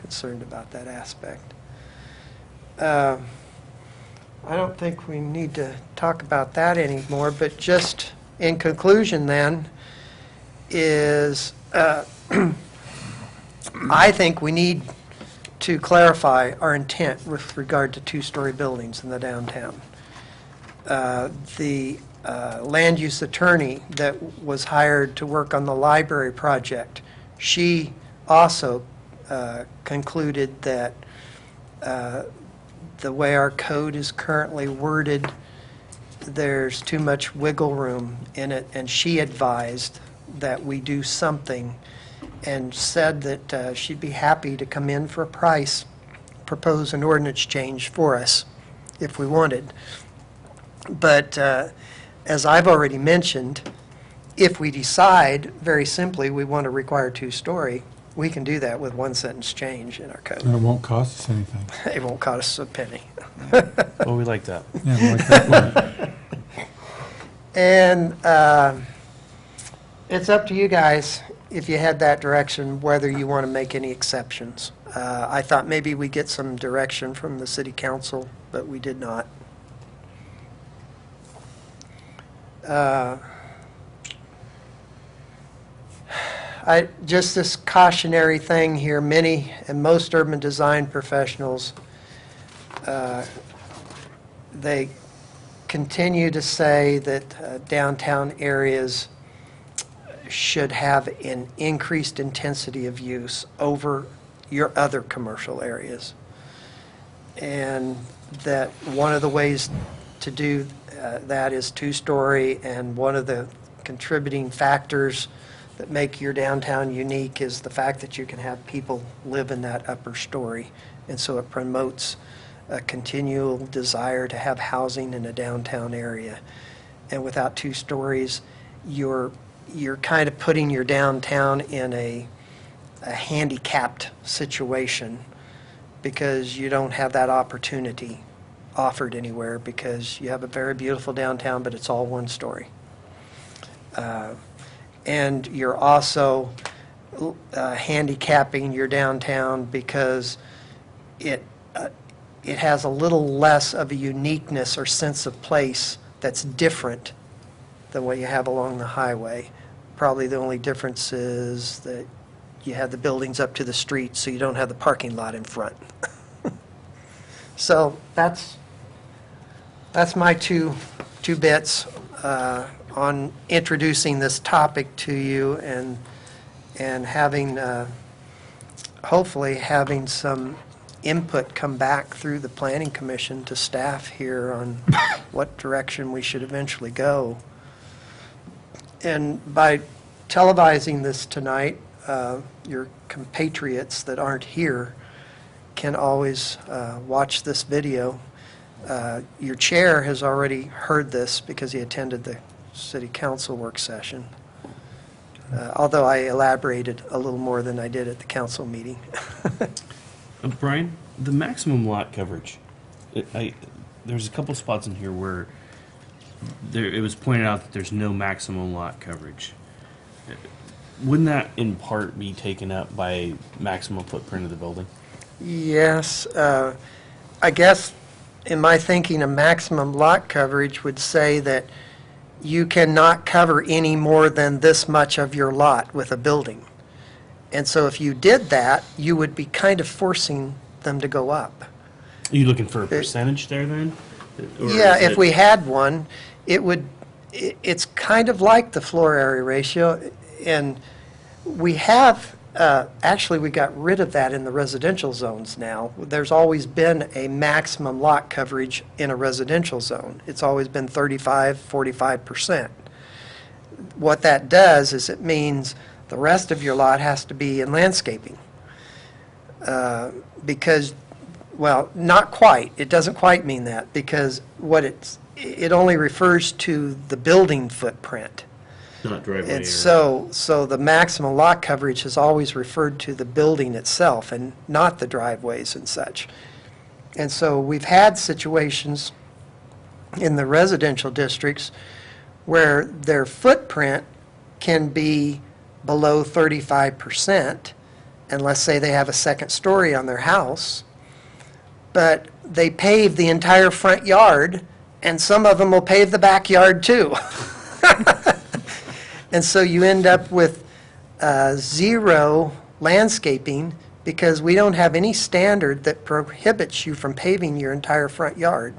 concerned about that aspect. I don't think we need to talk about that anymore, but just in conclusion then is I think we need to clarify our intent with regard to two-story buildings in the downtown. The land use attorney that was hired to work on the library project, she also concluded that the way our code is currently worded, there's too much wiggle room in it, and she advised that we do something and said that she'd be happy to come in for a price, propose an ordinance change for us if we wanted. But as I've already mentioned, if we decide very simply we want to require two-story, we can do that with one sentence change in our code. And it won't cost us anything. It won't cost us a penny. Well, we like that. Yeah, we like that one. And it's up to you guys, if you head that direction, whether you want to make any exceptions. I thought maybe we get some direction from the city council, but we did not. Just this cautionary thing here, many and most urban design professionals, they continue to say that downtown areas should have an increased intensity of use over your other commercial areas. And that one of the ways to do that is two-story, and one of the contributing factors that make your downtown unique is the fact that you can have people live in that upper story. And so it promotes a continual desire to have housing in a downtown area. And without two stories, you're kind of putting your downtown in a handicapped situation, because you don't have that opportunity offered anywhere, because you have a very beautiful downtown, but it's all one story. And you're also handicapping your downtown because it has a little less of a uniqueness or sense of place that's different than what you have along the highway. Probably the only difference is that you have the buildings up to the street, so you don't have the parking lot in front. So that's my two bits on introducing this topic to you, and having hopefully having some input come back through the Planning Commission to staff here on what direction we should eventually go. And by televising this tonight, your compatriots that aren't here can always watch this video. Your chair has already heard this because he attended the City Council work session, although I elaborated a little more than I did at the council meeting. Brian, the maximum lot coverage, there's a couple spots in here where it was pointed out that there's no maximum lot coverage. Wouldn't that in part be taken up by maximum footprint of the building? Yes. I guess in my thinking, a maximum lot coverage would say that you cannot cover any more than this much of your lot with a building. And so if you did that, you would be kind of forcing them to go up. Are you looking for a percentage there then? Or yeah, if we had one, it's kind of like the floor area ratio, and we have, actually we got rid of that in the residential zones now. There's always been a maximum lot coverage in a residential zone. It's always been 35-45%. What that does is it means the rest of your lot has to be in landscaping. Because, well, not quite. It doesn't quite mean that, because it only refers to the building footprint. Not driveway. And so the maximum lot coverage has always referred to the building itself and not the driveways and such. And so we've had situations in the residential districts where their footprint can be below 35%, and let's say they have a second story on their house, but they pave the entire front yard, and some of them will pave the backyard too. And so you end up with zero landscaping because we don't have any standard that prohibits you from paving your entire front yard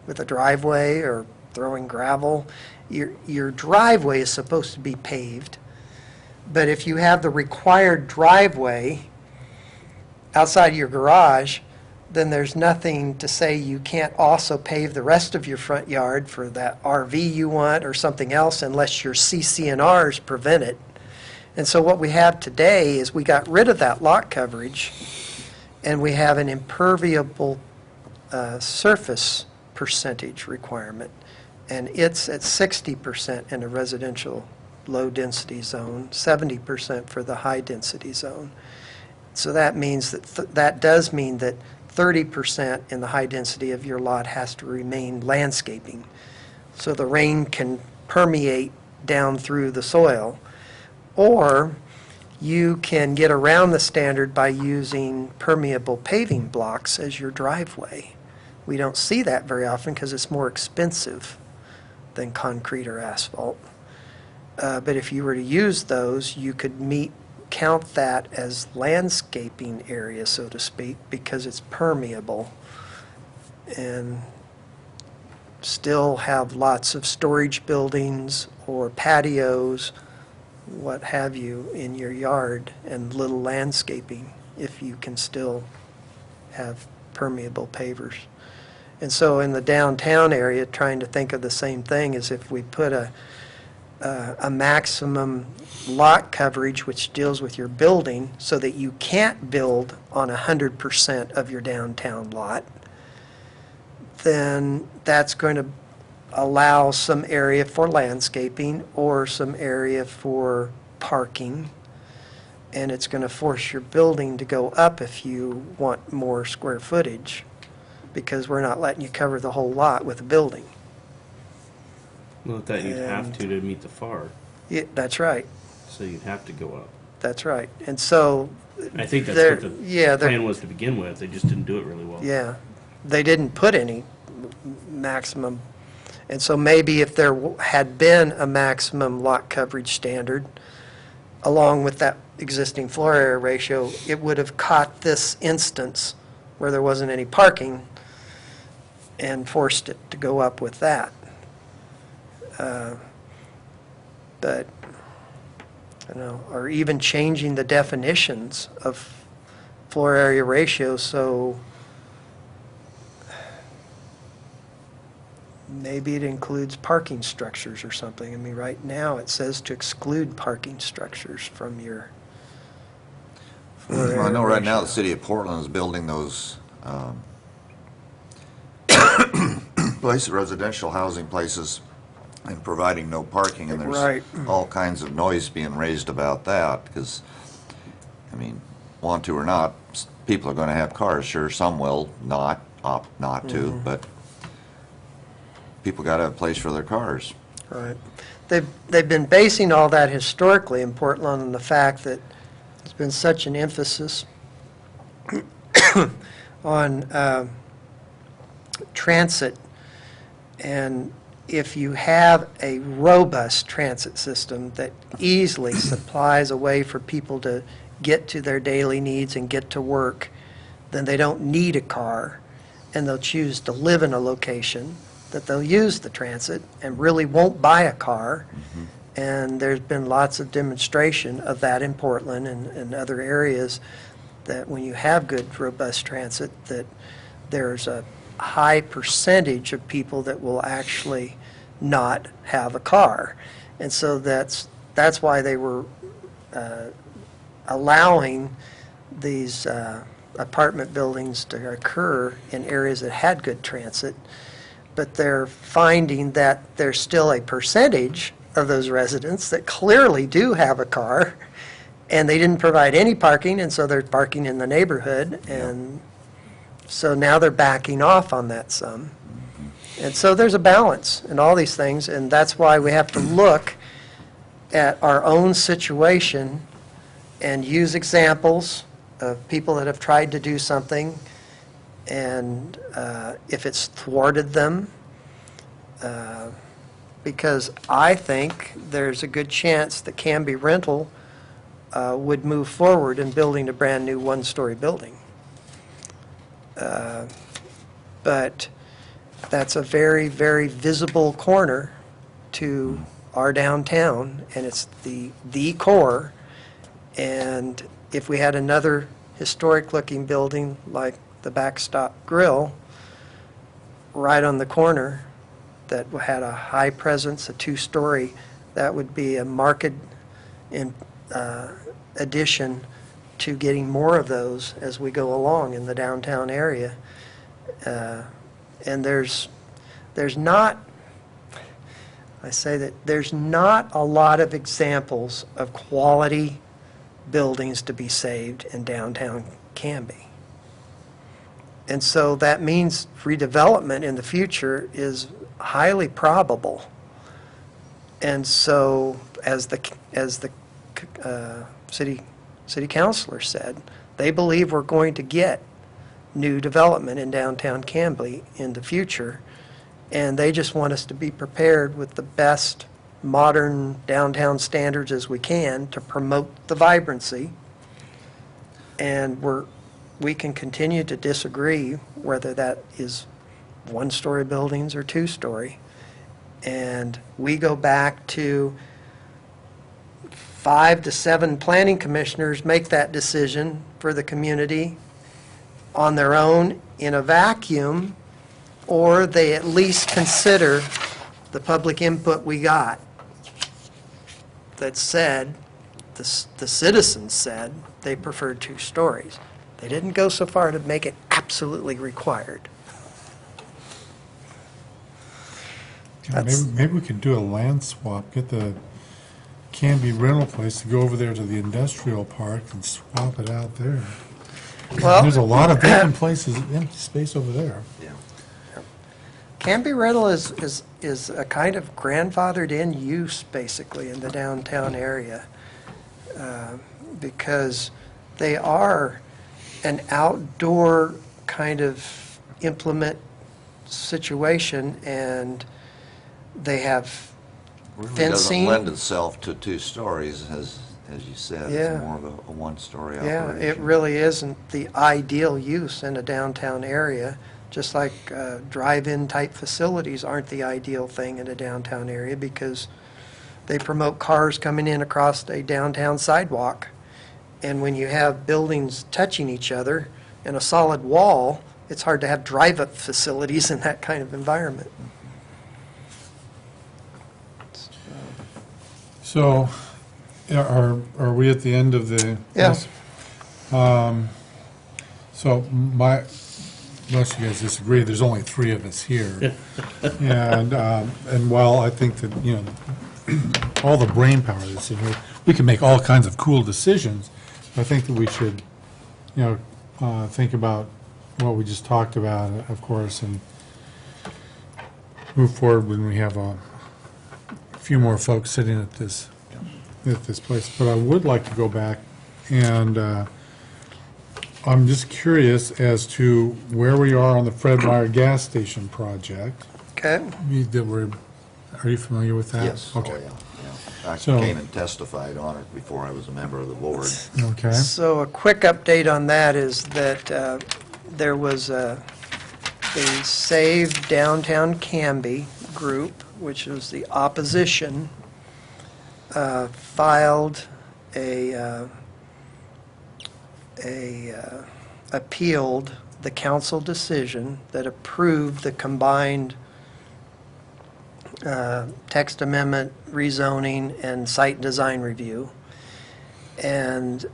with a driveway or throwing gravel. Your driveway is supposed to be paved, but if you have the required driveway outside your garage, then there's nothing to say you can't also pave the rest of your front yard for that RV you want or something else unless your CC&Rs prevent it. And so what we have today is we got rid of that lot coverage, and we have an impermeable surface percentage requirement, and it's at 60% in a residential low-density zone, 70% for the high-density zone. So that means that that does mean that 30% in the high density of your lot has to remain landscaping, so the rain can permeate down through the soil. Or you can get around the standard by using permeable paving blocks as your driveway. We don't see that very often because it's more expensive than concrete or asphalt. But if you were to use those, you could count that as landscaping area, so to speak, because it's permeable, and still have lots of storage buildings or patios, what have you, in your yard, and little landscaping if you can still have permeable pavers. And so in the downtown area, trying to think of the same thing as if we put a maximum lot coverage which deals with your building so that you can't build on 100% of your downtown lot, then that's going to allow some area for landscaping or some area for parking, and it's going to force your building to go up if you want more square footage, because we're not letting you cover the whole lot with a building. Well, that you'd have And- to meet the FAR, Yeah, that's right. so you'd have to go up. That's right. And so, I think that's They're- what the yeah, they're- plan was to begin with. They just didn't do it really well. yeah, they didn't put any maximum. And so maybe if there had been a maximum lot coverage standard, along with that existing floor area ratio, it would have caught this instance where there wasn't any parking and forced it to go up with that. But, you know, or even changing the definitions of floor area ratio, so maybe it includes parking structures or something. I mean, right now, it says to exclude parking structures from your floor area Well, I know right now ratio. the city of Portland is building those residential housing places and providing no parking, and Right. there's all kinds of noise being raised about that, because, I mean, want to or not, people are going to have cars. Sure, some will not, opt not to, but people got to have a place for their cars. Right. They've been basing all that historically in Portland on the fact that there's been such an emphasis on transit, and if you have a robust transit system that easily supplies a way for people to get to their daily needs and get to work, then they don't need a car, and they'll choose to live in a location that they'll use the transit and really won't buy a car. And there's been lots of demonstration of that in Portland and other areas, that when you have good, robust transit, that there's a high percentage of people that will actually not have a car. And so that's why they were allowing these apartment buildings to occur in areas that had good transit. But they're finding that there's still a percentage of those residents that clearly do have a car, and they didn't provide any parking, and so they're parking in the neighborhood, and so now they're backing off on that some. And so there's a balance in all these things, and that's why we have to look at our own situation and use examples of people that have tried to do something, and if it's thwarted them, because I think there's a good chance that Canby Rental would move forward in building a brand-new one-story building. But that's a very, very visible corner to our downtown, and it's the core. And if we had another historic-looking building like the Backstop Grill right on the corner that had a high presence, a two-story, that would be a marked addition to getting more of those as we go along in the downtown area. And there's not, I say that there's not a lot of examples of quality buildings to be saved in downtown Canby. And so that means redevelopment in the future is highly probable. And so, as the city councilor said, they believe we're going to get new development in downtown Canby in the future, and they just want us to be prepared with the best modern downtown standards as we can to promote the vibrancy. And we can continue to disagree whether that is one-story buildings or two-story. And we go back to 5 to 7 planning commissioners make that decision for the community on their own in a vacuum, or they at least consider the public input we got that said, the citizens said they preferred 2 stories. They didn't go so far to make it absolutely required. Maybe we could do a land swap, get the Canby rental place to go over there to the industrial park and swap it out there. Well, There's a lot of vacant places, empty space over there. Yeah. Canby Rental is a kind of grandfathered in use, basically, in the downtown area, because they are an outdoor kind of implement situation, and they have Really fencing. doesn't lend itself to 2 stories, as you said. Yeah. It's more of a one-story Yeah, operation. it really isn't the ideal use in a downtown area, just like drive-in type facilities aren't the ideal thing in a downtown area because they promote cars coming in across a downtown sidewalk. And when you have buildings touching each other and a solid wall, it's hard to have drive-up facilities in that kind of environment. So, yeah, are we at the end of the? Yeah. Yes. So most of you guys disagree, there's only 3 of us here. And while I think that, all the brain power that's in here, we can make all kinds of cool decisions, I think that we should, think about what we just talked about, of course, and move forward when we have a few more folks sitting at this place. But I would like to go back and I'm just curious as to where we are on the Fred Meyer gas station project. Okay? Are you familiar with that? Yes. Okay. Oh, yeah. I So- came and testified on it before I was a member of the board. Okay. So a quick update on that is that there was a Save Downtown Canby group, which was the opposition, filed appealed the council decision that approved the combined text amendment, rezoning, and site design review. And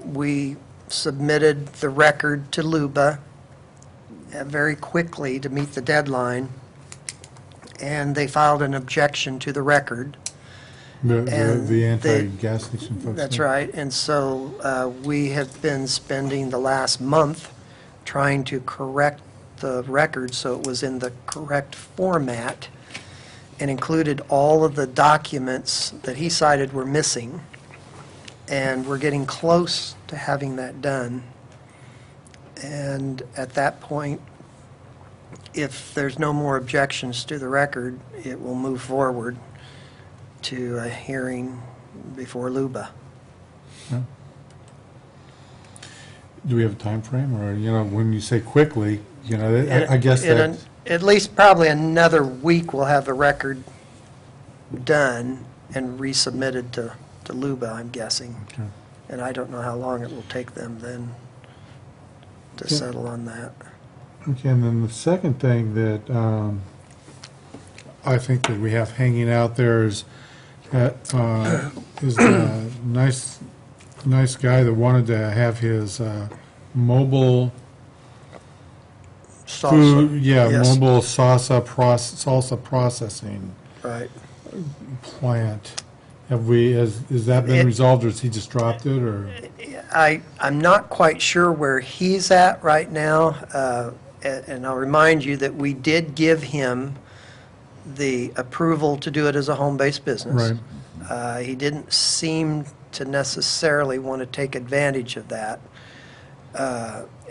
we submitted the record to LUBA very quickly to meet the deadline, and they filed an objection to the record. And The anti-gas station folks? That's right, and so we have been spending the last month trying to correct the record so it was in the correct format and included all of the documents that he cited were missing. and we're getting close to having that done. And at that point, if there's no more objections to the record, it will move forward to a hearing before LUBA. Do we have a time frame, or, when you say quickly, I guess that, At least probably another week, we'll have the record done and resubmitted to LUBA, I'm guessing. Okay. And I don't know how long it will take them then to settle on that. Okay, and then the second thing that I think that we have hanging out there is that is a nice guy that wanted to have his mobile food, Yes. mobile salsa processing Right. plant. Has that been resolved, or has he just dropped it, or? I'm not quite sure where he's at right now, and I'll remind you that we did give him the approval to do it as a home-based business. Right. He didn't seem to necessarily want to take advantage of that,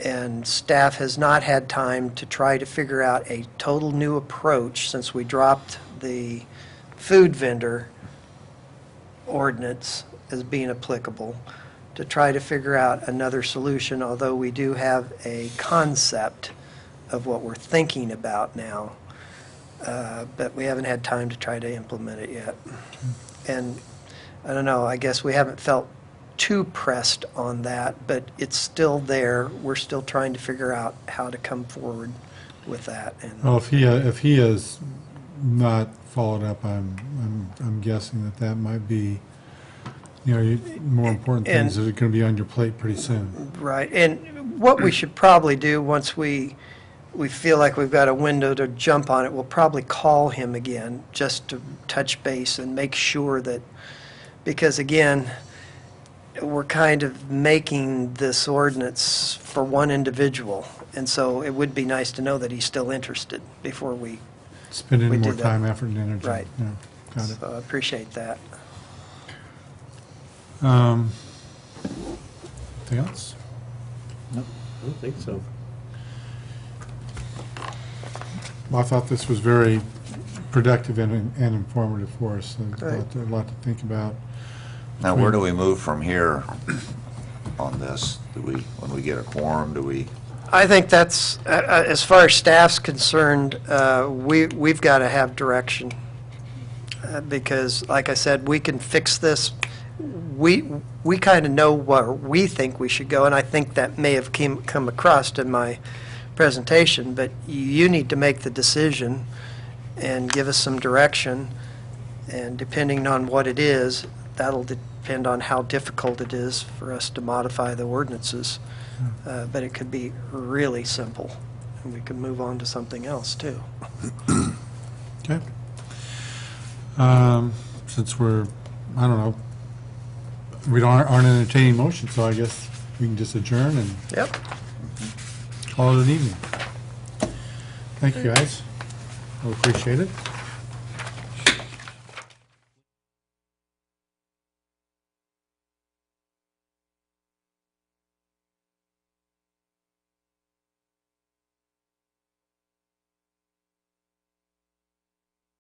and staff has not had time to try to figure out a total new approach since we dropped the food vendor ordinance as being applicable, to try to figure out another solution, although we do have a concept of what we're thinking about now, but we haven't had time to try to implement it yet. And I don't know, I guess we haven't felt too pressed on that, but it's still there. We're still trying to figure out how to come forward with that. And Well, if he has not followed up, I'm guessing that might be, more important things that are going to be on your plate pretty soon. right, and what we should probably do once we feel like we've got a window to jump on it, we'll probably call him again just to touch base and make sure that, because again, we're kind of making this ordinance for one individual, and so it would be nice to know that he's still interested before we, Spend any We more do that. time, effort, and energy. Right. Yeah, got it. so I appreciate that. Anything else? I don't think so. Well, I thought this was very productive and informative for us, and Great. a lot to think about. Now, where do we move from here on this? When we get a quorum, do we? I think that's, as far as staff's concerned, we've got to have direction, because, like I said, we can fix this. We kind of know where we think we should go, and I think that may have come across in my presentation, but you need to make the decision and give us some direction, and depending on what it is, that'll depend on how difficult it is for us to modify the ordinances. But it could be really simple, and we could move on to something else, too. Okay. Since we're, I don't know, we aren't entertaining motion, so I guess we can just adjourn and Yep. call it an evening. Thank you, guys. I appreciate it.